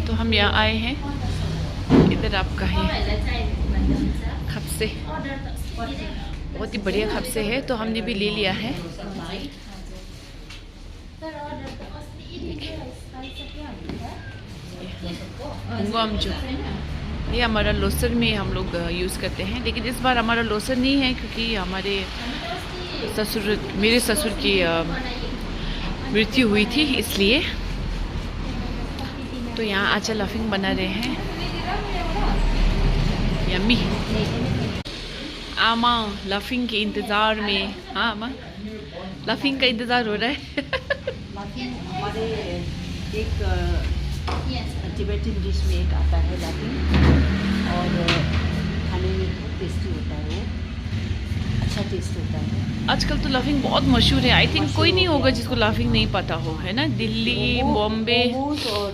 तो हम यहाँ आए हैं, इधर आपका है खपसे, बहुत ही बढ़िया खपसे है, तो हमने भी ले लिया है। जो ये हमारा लोसर में हम लोग यूज़ करते हैं, लेकिन इस बार हमारा लोसर नहीं है क्योंकि हमारे मेरे ससुर की मृत्यु हुई थी, इसलिए। तो यहाँ आचा लफिंग बना रहे हैं, यम्मी। आमा लफिंग के इंतज़ार में, हाँ आमा लफिंग का इंतज़ार हो रहा है। लफिंग हमारे एक टिबेटन डिश में एक आता है लफिंग, और खाने में बहुत टेस्टी होता है, वो अच्छा टेस्ट होता है। आजकल तो लफिंग बहुत मशहूर है, आई थिंक कोई नहीं होगा जिसको लफिंग नहीं पता हो, है ना। दिल्ली, बॉम्बे और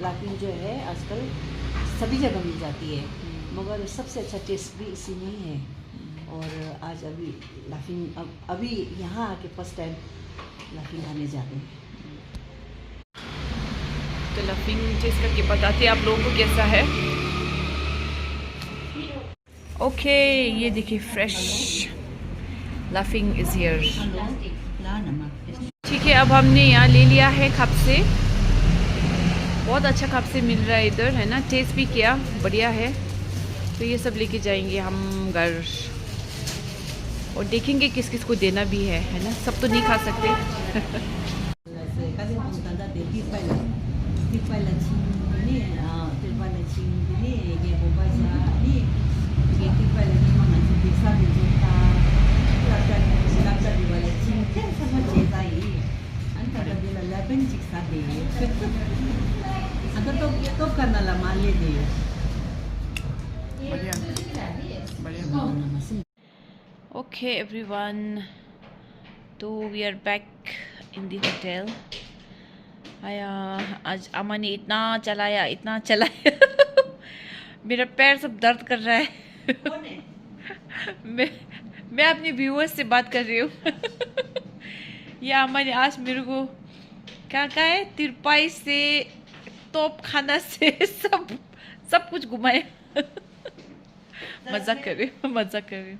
लफिंग जो है आजकल सभी जगह मिल जाती है, मगर सबसे अच्छा टेस्ट भी इसी में ही है। और आज अभी लफिंग अभी यहाँ आके फर्स्ट टाइम लफिंग खाने जा रहे हैं। तो लफिंग टेस्ट करके बताते आप लोगों को कैसा है। ओके, ये देखिए फ्रेश लफिंग इज हियर। ठीक है, अब हमने यहाँ ले लिया है खपसे, बहुत अच्छा खपसे मिल रहा है इधर, है ना। टेस्ट भी किया, बढ़िया है। तो ये सब लेके जाएंगे हम घर, और देखेंगे किस किस को देना भी है ना। सब तो नहीं खा सकते। ओके एवरीवन, तो we are back in the hotel. आया, आज अम्मा ने इतना चलाया मेरा पैर सब दर्द कर रहा है। मैं अपने व्यूअर्स से बात कर रही हूँ। या अम्मा ने आज मेरे को क्या कहा है, तिरपाई से, तोप खाना से, सब कुछ घुमाया। मजाक कर रही हूँ।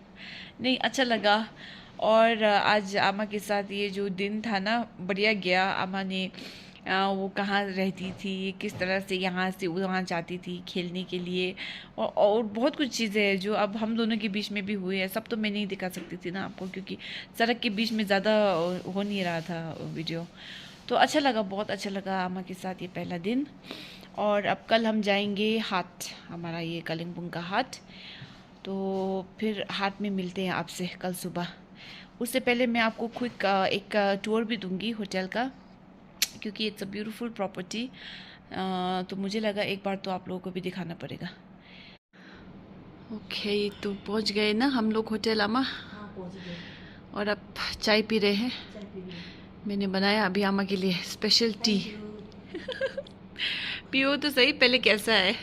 नहीं, अच्छा लगा। और आज आमा के साथ ये जो दिन था ना, बढ़िया गया। आमा ने वो कहाँ रहती थी, किस तरह से यहाँ से वहाँ जाती थी खेलने के लिए, और बहुत कुछ चीज़ें हैं जो अब हम दोनों के बीच में भी हुए हैं। सब तो मैं नहीं दिखा सकती थी ना आपको, क्योंकि सड़क के बीच में ज़्यादा हो नहीं रहा था वीडियो। तो अच्छा लगा, बहुत अच्छा लगा आमा के साथ ये पहला दिन। और अब कल हम जाएंगे हाट, हमारा ये कालिम्पोंग का हाट। तो फिर हाट में मिलते हैं आपसे कल सुबह। उससे पहले मैं आपको खुद एक टूर भी दूंगी होटल का, क्योंकि इट्स अ ब्यूटीफुल प्रॉपर्टी। तो मुझे लगा एक बार तो आप लोगों को भी दिखाना पड़ेगा। ओके, तो पहुंच गए ना हम लोग होटल आमा। हाँ, पहुंच गए। और अब चाय पी रहे हैं। मैंने बनाया अभी आमा के लिए स्पेशल टी। पियो तो सही पहले, कैसा है।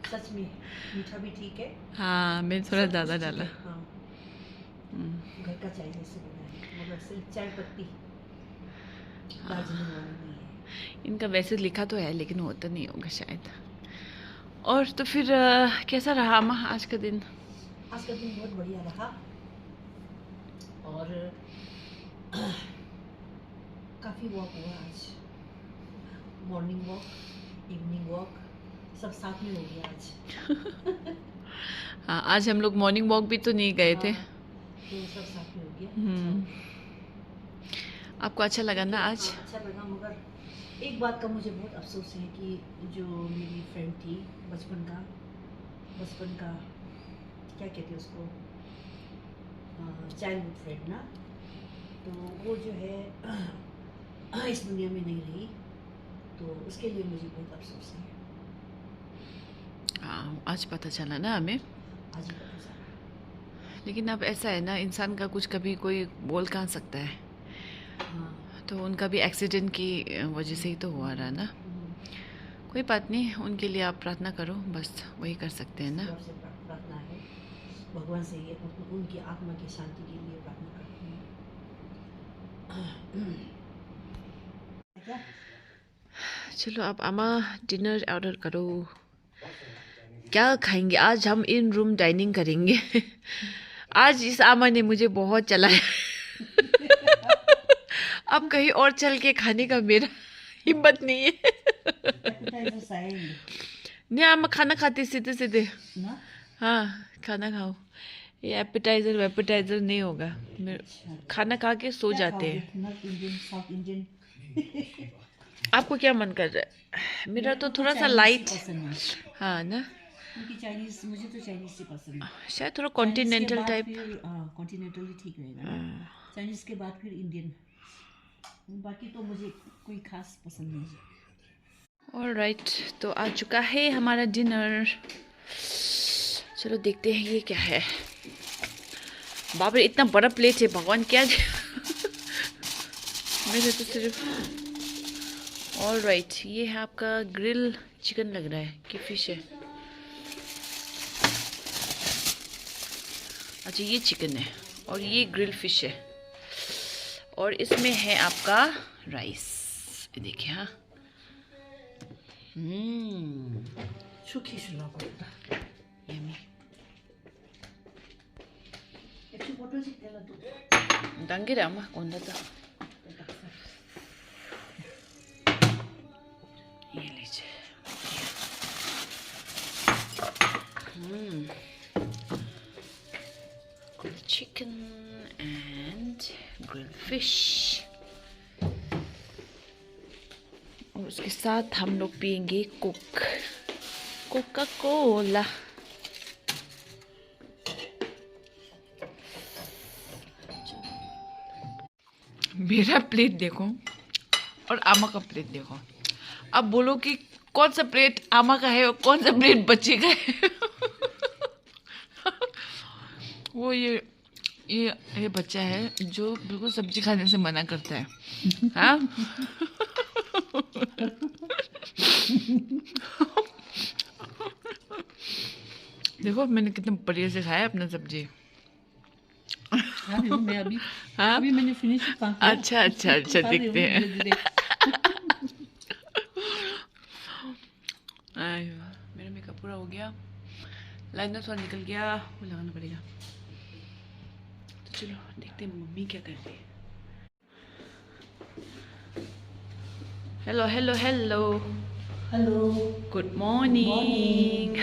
सच में मीठा भी ठीक है। हाँ, मैं थोड़ा ज़्यादा डाला। हाँ, घर का चाय जैसे बनाया, मगर सिर्फ चाय पत्ती दार्जिलिंग वाला नहीं है। इनका वैसे लिखा तो है, लेकिन होता नहीं होगा शायद। और तो फिर कैसा रहा अम्मा आज का दिन? आज का दिन बहुत बढ़िया रहा, और काफ़ी वॉक हुआ आज। मॉर्निंग वॉक, इवनिंग वॉक, सब साथ में हो गया आज। हाँ, आज हम लोग मॉर्निंग वॉक भी तो नहीं गए थे। तो सब साथ में हो गया। आपको अच्छा लगा ना आज? अच्छा लगा, मगर एक बात का मुझे बहुत अफसोस है कि जो मेरी फ्रेंड थी बचपन का क्या कहते हैं उसको, चाइल्डहुड फ्रेंड ना, तो वो जो है इस दुनिया में नहीं रही, तो उसके लिए मुझे बहुत अफसोस है। हाँ, आज पता चला ना हमें। आज ही पता चला। लेकिन अब ऐसा है ना, इंसान का कुछ कभी कोई बोल कहाँ सकता है। हाँ, तो उनका भी एक्सीडेंट की वजह से ही तो हुआ रहा ना। कोई बात नहीं, उनके लिए आप प्रार्थना करो, बस वही कर सकते हैं ना। प्रार्थना है भगवान से, ये उनकी आत्मा की शांति के लिए प्रार्थना करती हूँ। क्या? चलो अब अम्मा डिनर ऑर्डर करो। क्या खाएंगे आज? हम इन रूम डाइनिंग करेंगे। आज इस अम्मा ने मुझे बहुत चलाया। अब कहीं और चल के खाने का मेरा हिम्मत नहीं है। Appetizers आएंगे नहीं अम्मा खाना खाते सीधे सीधे। ना? हाँ खाना खाओ, ये एपेटाइजर नहीं होगा। खाना खा के सो क्या जाते खाओगे? हैं। North Indian, south Indian? आपको क्या मन कर रहा है? मेरा तो थोड़ा सा चाइनीज लाइट। पसंद है, हाँ ना, क्योंकि चाइनीज, मुझे तो चाइनीज ही पसंद है। शायद थोड़ा कॉन्टिनेंटल टाइप। कॉन्टिनेंटल ही ठीक रहेगा ना। चाइनीज के बाद फिर इंडियन, बाकी तो मुझे कोई खास पसंद नहीं। ऑलराइट, तो आ चुका है हमारा डिनर। चलो देखते हैं ये क्या है। बाप रे इतना बड़ा प्लेट है, भगवान क्या मेरे तो सिर्फ। ऑलराइट, ये है आपका ग्रिल चिकन लग रहा है कि फिश है। अच्छा ये चिकन है और ये ग्रिल फिश है और इसमें है आपका राइस। देखिए हाँ, यम्मी। 당기래 아마 온다다. ये लीजिए। grilled chicken and grilled fish। और उसके साथ हम लोग पियेंगे कोका कोला। मेरा प्लेट देखो और आमा का प्लेट देखो। अब बोलो कि कौन सा प्लेट आमा का है और कौन सा प्लेट बच्चे का है। वो ये बच्चा है जो बिल्कुल सब्जी खाने से मना करता है। हाँ देखो मैंने कितना बढ़िया से खाया अपना सब्जी। मैं अभी हाँ अभी मैंने फिनिश किया। अच्छा अच्छा अच्छा दिखते हैं। मेरा मेकअप पूरा हो गया, लाइनर थोड़ा निकल गया, वो लगाना पड़ेगा। तो चलो देखते हैं मम्मी क्या कर रही है। Hello hello hello hello, good morning.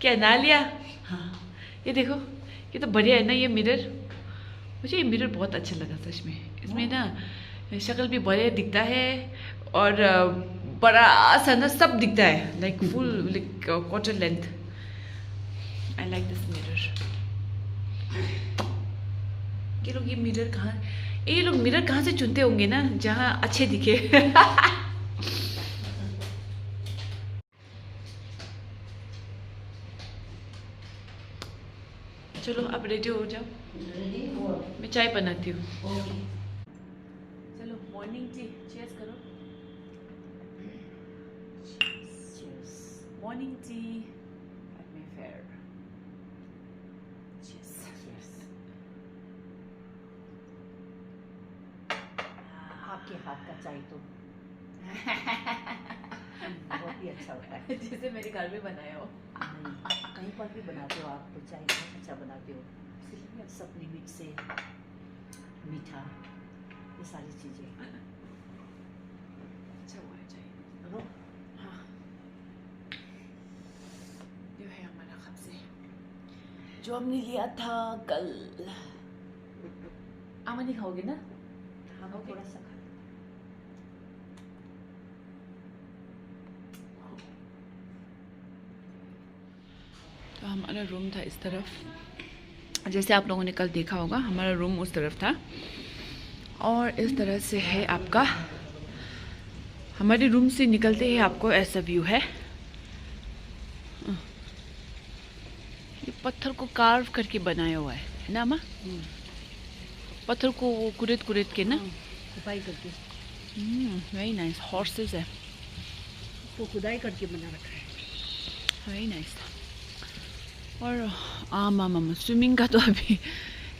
क्या ना लिया? हाँ ये देखो, ये तो बढ़िया है ना ये मिरर। मुझे ये मिरर बहुत अच्छा लगा सच में। इसमें ना शक्ल भी बढ़िया दिखता है और बड़ा सा ना सब दिखता है, like full like quarter length. I like this mirror. ये लोग मिरर कहाँ से चुनते होंगे ना जहाँ अच्छे दिखे। चलो अब रेडी हो जाओ, मैं चाय बनाती हूँ। चलो मॉर्निंग टी चीयर्स करो। Morning tea at my fair. Cheers. आपके हाथ का चाय तो बहुत ही अच्छा होता है। जैसे मेरे घर में बनाया हो। नहीं, कहीं पर भी बनाते हो आप तो चाय बहुत अच्छा बनाते हो। सब लिमिट से मीठा, ये सारी चीज़ें। अच्छा हुआ है चाय। करो। हाँ, ये है हमारा कब्ज़े जो हमने लिया था कल। आमा नहीं खाओगे ना? हाँ Okay. थोड़ा सा खा। तो हमारा रूम था इस तरफ, जैसे आप लोगों ने कल देखा होगा हमारा रूम उस तरफ था। और इस तरह से है आपका, हमारे रूम से निकलते ही आपको ऐसा व्यू है। ये पत्थर को कार्व करके बनाया हुआ है ना माँ? पत्थर को वो कुरेद के ना खुदाई करके, वेरी नाइस। हॉर्सेस है, तो खुदाई करके बना रखा है। Very nice. और आम स्विमिंग का तो अभी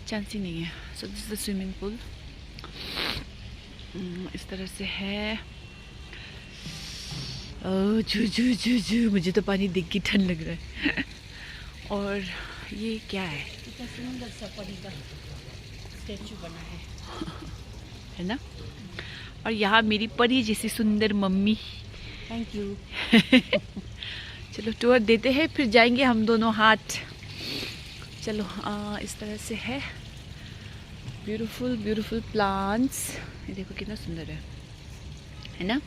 चांस ही नहीं है। So this is the swimming pool. इस तरह से है। ओह जू जू जू जू, मुझे तो पानी देख के ठंड लग रहा है। और ये क्या है? इतना सुंदर सा परी का स्टैचू बना है ना? और यहाँ मेरी परी जैसी सुंदर मम्मी। Thank you. चलो टूर देते हैं, फिर जाएंगे हम दोनों हाथ। चलो इस तरह से है। ब्यूटीफुल ब्यूटीफुल प्लांट्स, ये देखो कितना सुंदर है ना?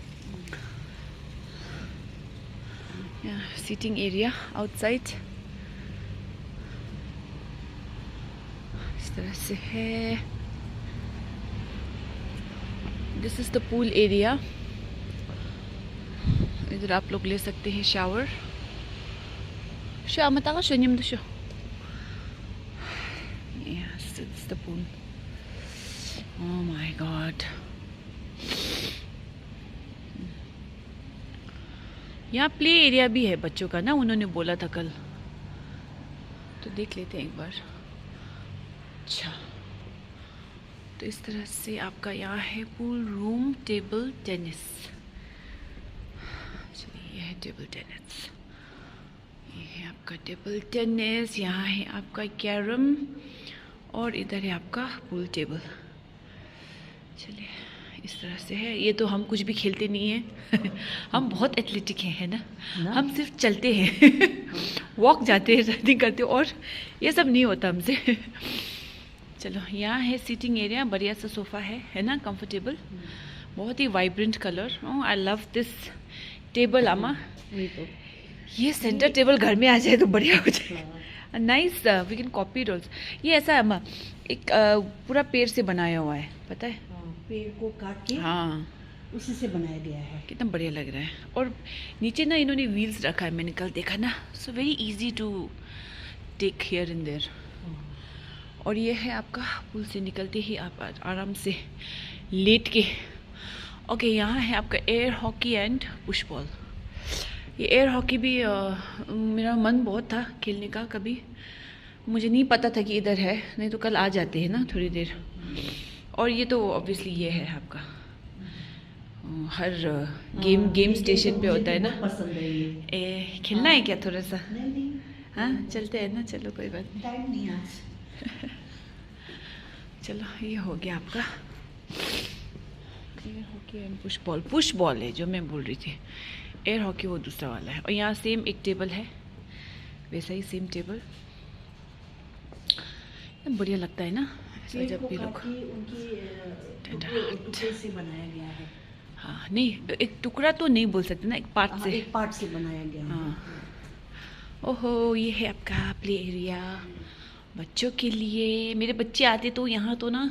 सीटिंग एरिया आउटसाइड इस तरह से है। This is the pool area. इधर आप लोग ले सकते हैं शावर। मत आगा शनिम दो। Yes, it's the pool. Oh my God. यहाँ प्ले एरिया भी है बच्चों का ना, उन्होंने बोला था कल, तो देख लेते हैं एक बार। अच्छा, तो इस तरह से आपका यहाँ है पूल रूम, टेबल टेनिस। चलिए, ये है टेबल टेनिस, ये है आपका टेबल टेनिस। यहाँ है आपका कैरम और इधर है आपका पूल टेबल। चलिए, इस तरह से है। ये तो हम कुछ भी खेलते नहीं हैं। हम बहुत एथलेटिक हैं, है ना? हम सिर्फ चलते हैं, वॉक जाते हैं, रनिंग करते हैं, और ये सब नहीं होता हमसे। चलो, यहाँ है सीटिंग एरिया, बढ़िया सा सोफ़ा है ना? कंफर्टेबल, बहुत ही vibrant colour. I love this table आमा। ये सेंटर टेबल घर में आ जाए तो बढ़िया हो जाए। Nice, we can copy it also. ये ऐसा अम्मा एक पूरा पेड़ से बनाया हुआ है, पता है? पेड़ को काट के हाँ, उसी से बनाया गया है। कितना बढ़िया लग रहा है। और नीचे ना इन्होंने व्हील्स रखा है, मैंने कल देखा ना, so very easy to take here and there. और ये है आपका पुल से निकलते ही आप आराम से लेट के। ओके, यहाँ है आपका air hockey and push ball. ये एयर हॉकी भी मेरा मन बहुत था खेलने का, कभी मुझे नहीं पता था कि इधर है, नहीं तो कल आ जाते हैं ना थोड़ी देर। और ये तो ऑब्वियसली ये है आपका, हर गेम स्टेशन पे होता है ना। पसंद है ये। खेलना है क्या थोड़ा सा? नहीं, हाँ, चलते हैं ना? चलो, कोई बात नहीं। टाइम नहीं आज। चलो, ये हो गया आपका air hockey and push ball. Push ball है जो मैं बोल रही थी, एयर हॉकी वो दूसरा वाला है। और यहाँ सेम एक टेबल है, वैसा ही सेम टेबल। बढ़िया लगता है ना ऐसा जब भी लोग। टुकड़े से बनाया गया है। हाँ, नहीं, एक टुकड़ा तो नहीं बोल सकते ना, एक पार्ट से। एक पार्ट से बनाया गया है। हाँ। ओहो, ये है आपका प्ले एरिया बच्चों के लिए। मेरे बच्चे आते तो यहाँ तो ना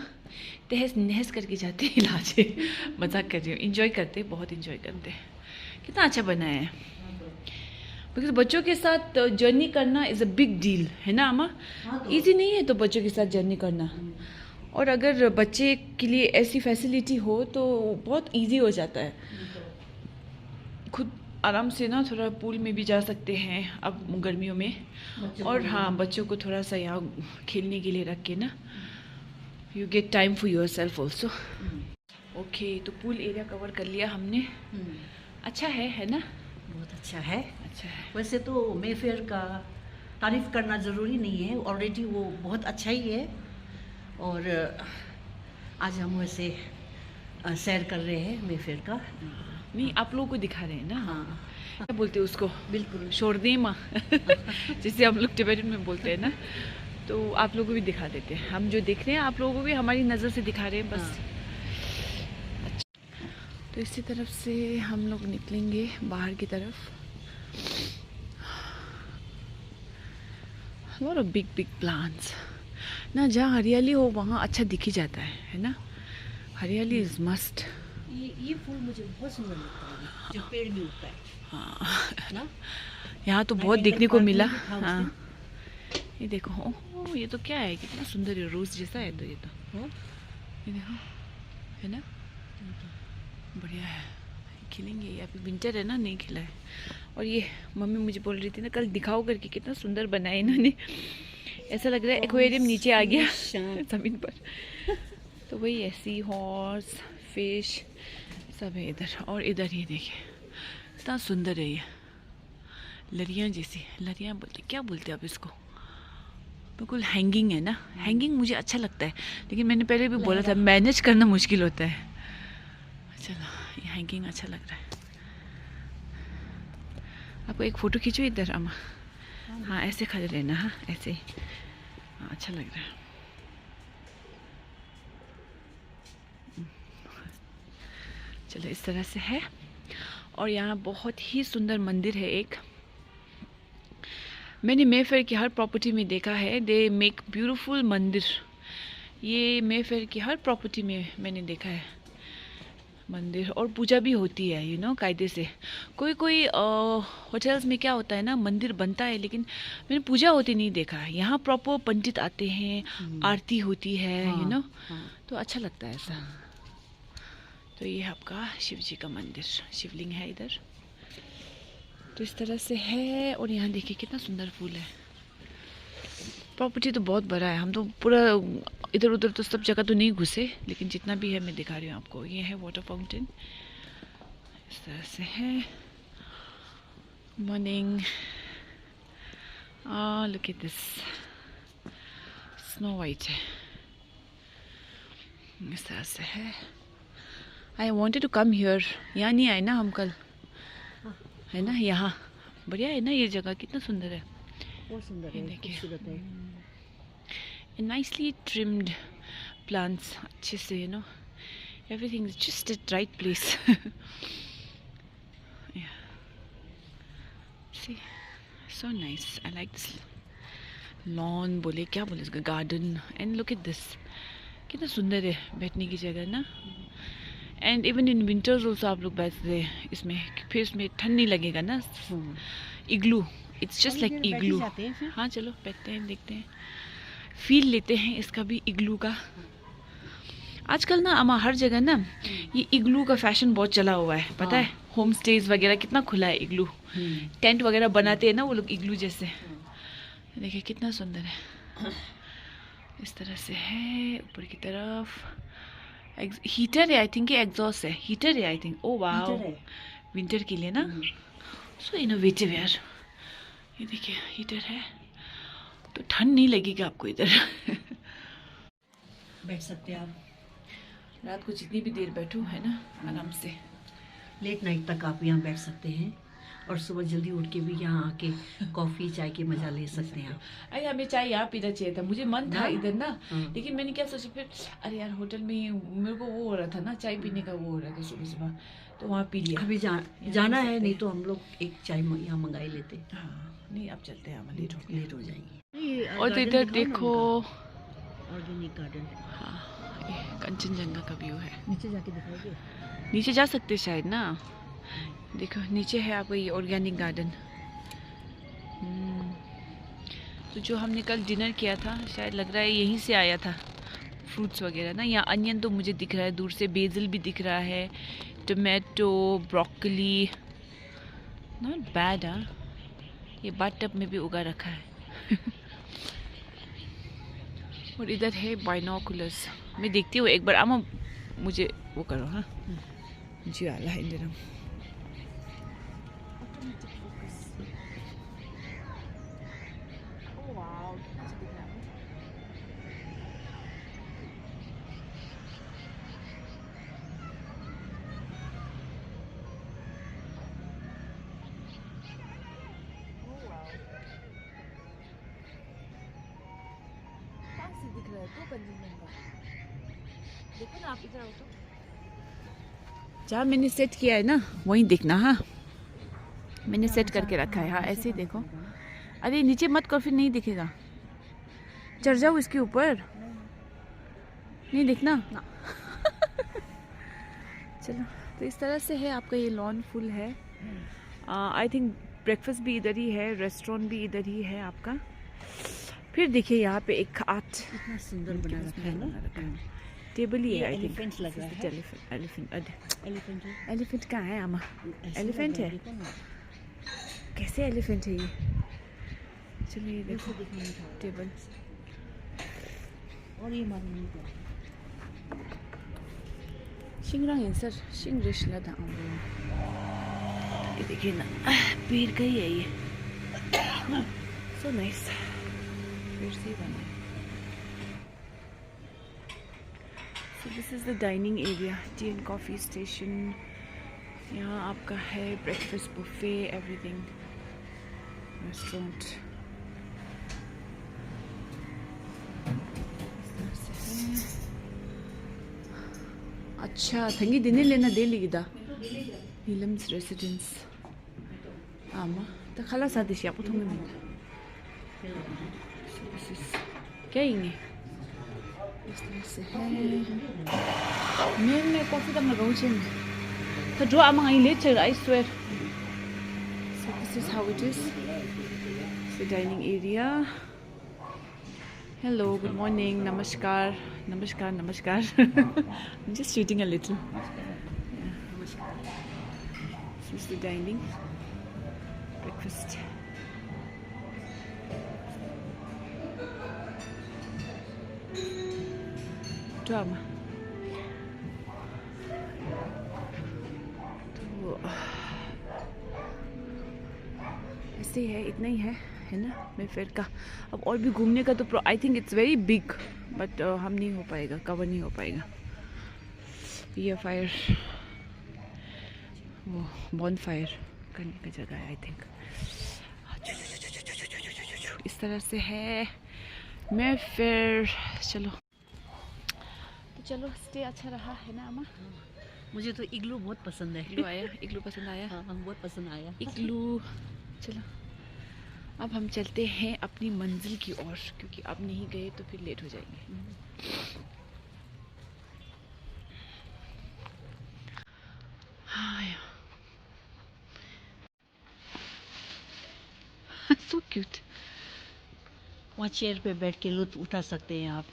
तहस नहस करके जाते हैं इलाजे। मजाक कर रही हूँ, इंजॉय करते, बहुत इंजॉय करते। कितना अच्छा बना है, बिकॉज बच्चों के साथ जर्नी करना इज़ अ बिग डील, है ना अम्मा? ईजी नहीं है तो बच्चों के साथ जर्नी करना। और अगर बच्चे के लिए ऐसी फैसिलिटी हो तो बहुत इजी हो जाता है। खुद आराम से ना थोड़ा पूल में भी जा सकते हैं अब गर्मियों में। और हाँ, बच्चों को थोड़ा सा यहाँ खेलने के लिए रख के ना, you get time for your self also. Okay, तो पूल एरिया कवर कर लिया हमने। अच्छा है ना? बहुत अच्छा है। अच्छा है। वैसे तो मेफेयर का तारीफ करना ज़रूरी नहीं है, ऑलरेडी वो बहुत अच्छा ही है। और आज हम वैसे सैर कर रहे हैं मेफेयर का। नहीं, आप लोगों को दिखा रहे हैं ना। हाँ, क्या बोलते हैं उसको? बिल्कुल, शोरदेमा जिसे हम लोग टिबेटन में बोलते हैं ना, तो आप लोगों को भी दिखा देते हैं। हम जो देख रहे हैं आप लोगों को भी हमारी नज़र से दिखा रहे हैं बस। अच्छा, तो इसी तरफ से हम लोग निकलेंगे बाहर की तरफ। और बिग प्लांट्स ना, जहाँ हरियाली हो वहाँ अच्छा दिख ही जाता है ना? हरियाली इज मस्ट। ये फूल मुझे बहुत सुंदर लगता है, जो पेड़ में उगता है। हाँ ना, यहाँ तो बहुत देखने को मिला। हाँ, हाँ, ये देखो, ओह ये तो क्या है, कितना सुंदर है, रोज जैसा है। तो ये तो ये देखो, है ना? बढ़िया है, खिलेंगे। ये अभी विंटर है ना, नहीं खिला है। और ये मम्मी मुझे बोल रही थी ना कल, दिखाओ करके, कितना सुंदर बनाया इन्होंने। ऐसा लग रहा है एक्वेरियम नीचे आ गया जमीन पर। तो वही है, सी हॉर्स, फिश सब है इधर। और इधर ये देखिए इतना सुंदर है ये, लरियाँ जैसी, लरियाँ बोलते क्या बोलते हैं आप इसको, बिल्कुल हैंगिंग है ना। हैंगिंग मुझे अच्छा लगता है, लेकिन मैंने पहले भी बोला था मैनेज करना मुश्किल होता है। चलो ये हैंगिंग अच्छा लग रहा है। आपको एक फ़ोटो खींचो इधर अम्मा। हाँ ऐसे खड़े रहना, हाँ ऐसे ही, हाँ अच्छा लग रहा है। चलो इस तरह से है। और यहाँ बहुत ही सुंदर मंदिर है एक, मैंने मेफेयर की हर प्रॉपर्टी में देखा है, दे मेक ब्यूटीफुल मंदिर। ये मेफेयर की हर प्रॉपर्टी में मैंने देखा है मंदिर, और पूजा भी होती है यू नो कायदे से। कोई कोई होटल्स में क्या होता है ना, मंदिर बनता है लेकिन मैंने पूजा होती नहीं देखा है। यहाँ प्रॉपर पंडित आते हैं, आरती होती है यू नो, तो अच्छा लगता है ऐसा। तो ये आपका शिव जी का मंदिर, शिवलिंग है इधर। तो इस तरह से है। और यहाँ देखिए कितना सुंदर फूल है। प्रॉपर्टी तो बहुत बड़ा है, हम तो पूरा इधर उधर तो सब जगह तो नहीं घुसे, लेकिन जितना भी है मैं दिखा रही हूँ आपको। ये है वाटर फाउंटेन, इस तरह से है। Morning, look at this, snow white है, इस तरह से है। I wanted to come here, यहाँ नहीं आए ना हम कल, है ना। यहाँ बढ़िया है ना ये जगह, कितना सुंदर है, बहुत सुंदर है, खूबसूरत है। नाइसली ट्रिम्ड प्लांट्स, अच्छे से you know, everything is just at right place. See so nice, I like this lawn, बोले क्या बोले इसका, garden. And look at this, कितना सुंदर है बैठने की जगह ना। And even in winters also आप लोग बैठते हैं इसमें, फिर इसमें ठंड नहीं लगेगा ना। इग्लू, इट्स जस्ट लाइक इग्लू। हाँ चलो बैठते हैं, देखते हैं, फील लेते हैं इसका भी, इग्लू का। आजकल ना अमा हर जगह ना ये इग्लू का फैशन बहुत चला हुआ है, पता है। होम स्टेज वगैरह कितना खुला है, इग्लू टेंट वगैरह बनाते हैं ना वो लोग इग्लू जैसे। देखिए कितना सुंदर है, इस तरह से है। ऊपर की तरफ हीटर है, आई थिंक ये एग्जॉस्ट है, हीटर है I think. Oh wow, winter के लिए ना, सो इनोवेटिव यार। ये देखिए हीटर है, तो ठंड नहीं लगेगी आपको इधर। बैठ सकते हैं आप, रात को जितनी भी देर बैठो है ना, आराम से लेट नाइट तक आप यहाँ बैठ सकते हैं। और सुबह जल्दी उठ के भी यहाँ आके कॉफ़ी चाय के मज़ा ले सकते हैं आप। अरे हमें चाय यहाँ पीना चाहिए था, मुझे मन था इधर ना, हाँ। लेकिन मैंने क्या सोचा फिर, अरे यार होटल में ही मेरे को वो हो रहा था ना, चाय पीने का वो हो रहा था सुबह सुबह, तो वहाँ पी लिया। अभी जाना है, नहीं तो हम लोग एक चाय यहाँ मंगा ही लेते। हाँ नहीं अब चलते हैं, हम लेट लेट हो जाएंगे। और इधर देखो, ऑर्गेनिक गार्डन, हाँ ये कंचनजंगा का व्यू है। नीचे जाके दिखाओगे? नीचे जा सकते शायद ना, देखो नीचे है आपको ये ऑर्गेनिक गार्डन। तो जो हमने कल डिनर किया था शायद लग रहा है यहीं से आया था, फ्रूट्स वगैरह ना। यहाँ अनियन तो मुझे दिख रहा है दूर से, बेसिल भी दिख रहा है, टोमेटो, ब्रोकली, नॉट बैड। हाँ ये बाथटब में भी उगा रखा है। और इधर है बाइनोकुलर्स, मैं देखती हूँ एक बार। आमा मुझे वो करो, हाँ जी आला है इधर। दिख रहा है तो कंचनजंगा, देखो ना आप इधर आओ तो, जहाँ मैंने सेट किया है ना वहीं देखना। हाँ मैंने सेट करके रखा है, हाँ ऐसे ही देखो। अरे नीचे मत कर, फिर नहीं दिखेगा, चढ़ जाओ इसके ऊपर, नहीं दिखना। चलो तो इस तरह से है आपका ये लॉन फुल है। आई थिंक ब्रेकफास्ट भी इधर ही है, रेस्टोरेंट भी इधर ही है आपका। फिर देखिए यहाँ पे एक आर्ट इतना सुंदर बना रखा है ना, टेबल ही है। आई थिंक एलिफेंट लग रहा है। एलिफेंट एलिफेंट कहाँ है आमा? एलिफेंट है, कैसे एलिफेंट है ये? चलिए ये देखो टेबल, और ये मालूम नहीं Shingrang insar Shingrish la da ambo. ये देखिए ना पेड़ का ही है ये. So nice. फिर से बना है. So this is the dining area, tea and coffee station. यहाँ आपका है breakfast buffet, everything. Restaurant. अच्छा थंगी दिने लेना दे लीदा. नीलम्स रेसिडेंस. आमा तो खाला सादी से आपको थोंगे मिला. क्या इंगे? इस तरह से है. मैं कॉफी तब लगाऊँ चें. तो जो आमा आई ले चल I swear. So this is how it is. The dining area. Hello, good morning, namaskar, namaskar, namaskar. I'm just shooting a little. Yeah. This is the dining. Breakfast. Drama. तो ऐसे है इतना ही है ना मैं फिर का अब और भी घूमने का तो I think it's very big but हम नहीं हो पाएगा कवर नहीं हो पाएगा ये फायर वो बॉन फायर करने का जगह है आई थिंक इस तरह से है मैं फिर चलो तो चलो स्टे अच्छा रहा है ना अम्मा मुझे तो इग्लू बहुत पसंद है. इग्लू पसंद आया हाँ बहुत पसंद आया. इग्लू चलो अब हम चलते हैं अपनी मंजिल की ओर क्योंकि अब नहीं गए तो फिर लेट हो जाएंगे. So cute. वहाँ चेयर पे बैठ के लुत्फ उठा सकते हैं आप.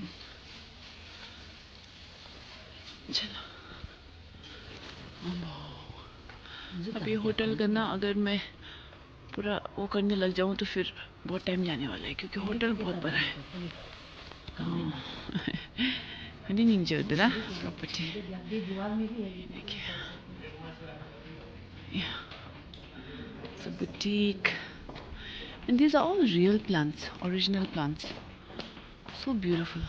चलो अब ये होटल करना अगर मैं पूरा वो करने लग जाऊँ तो फिर बहुत टाइम जाने वाला है क्योंकि होटल बहुत बड़ा है. हनी नहीं जोड़ ना प्रॉपर्टी देखिए it's a boutique and these are all real plants, original plants, so beautiful.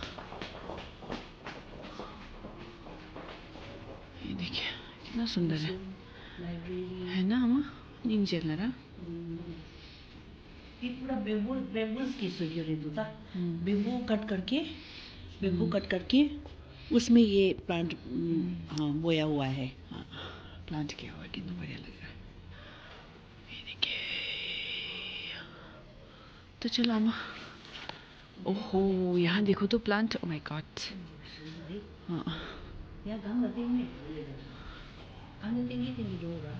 ये देखिए कितना सुंदर है ना अम्मा नहीं चल रहा. ये पूरा बेम्बूस की स्टूडियो रहता था. बेम्बू कट करके उसमें ये प्लांट हाँ बोया हुआ है. हाँ प्लांट किया हुआ कितना बढ़िया लग रहा है. ये देखिए तो चलो अम्मा. ओहो यहाँ देखो तो प्लांट. Oh my God. हाँ या Ganga tinggi. Ano tinggi Dora.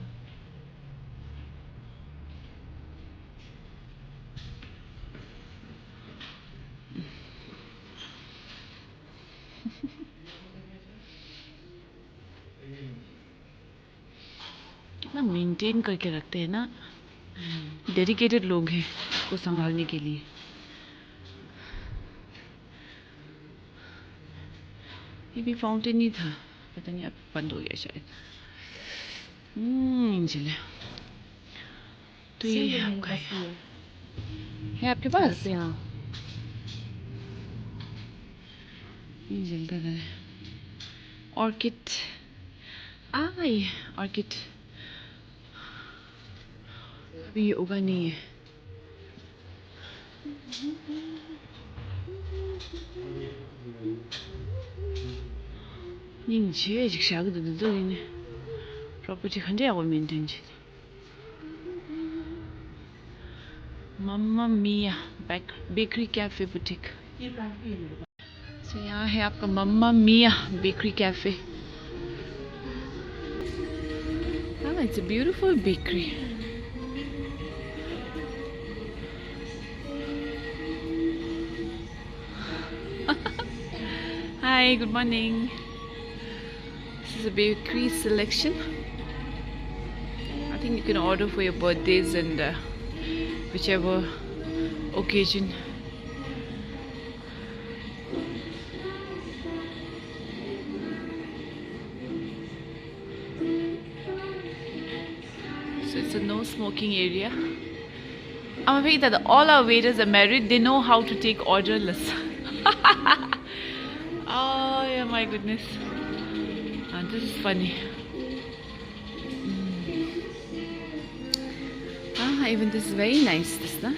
कितना मेंटेन करके रखते हैं ना. डेडिकेटेड लोग हैं उसको संभालने के लिए. ये भी फाउंटेन ही था पता नहीं अब बंद हो गया शायद. चले तो ये है आपका है आपके पास. यहाँ ये जलता है ऑर्किड. ये ऑर्किड अभी ये उगा नहीं है. 닌지 아직 시작도 늦어지네. property 현재하고 메인텐지. Mamma Mia bakery cafe boutique. So यहाँ है आपका Mamma Mia bakery cafe. It's a beautiful bakery. Hi, good morning. This is a bakery selection. I think you can order for your birthdays and whichever occasion. It's a no smoking area. I'm afraid that all our waiters are married. They know how to take orderless. Oh yeah, my goodness. This is funny. Even this is very nice. This, na?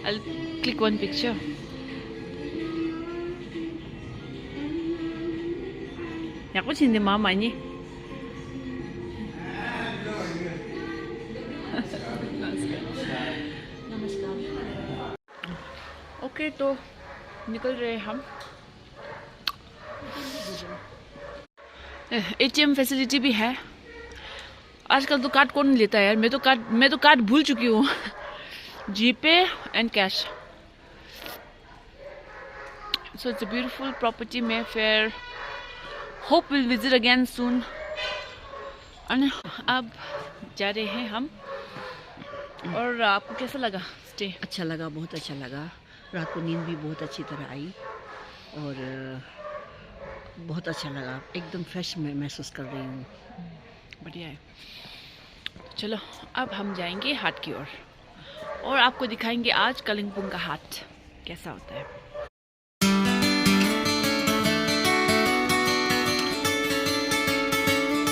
I'll click one picture. Ya, kuch hindi mama niya. Okay तो निकल रहे हैं हम. ATM facility भी है. आजकल तो card कौन लेता है यार. मैं तो कार्ड भूल चुकी हूँ. GPay and cash. So it's a beautiful property Mayfair. Hope will visit again soon. अब जा रहे हैं हम. और आपको कैसा लगा स्टे? अच्छा लगा, बहुत अच्छा लगा. रात को नींद भी बहुत अच्छी तरह आई और बहुत अच्छा लगा. एकदम फ्रेश मैं महसूस कर रही हूँ. बढ़िया है. चलो अब हम जाएंगे हाट की ओर और आपको दिखाएंगे आज कालिम्पोंग का हाट कैसा होता है.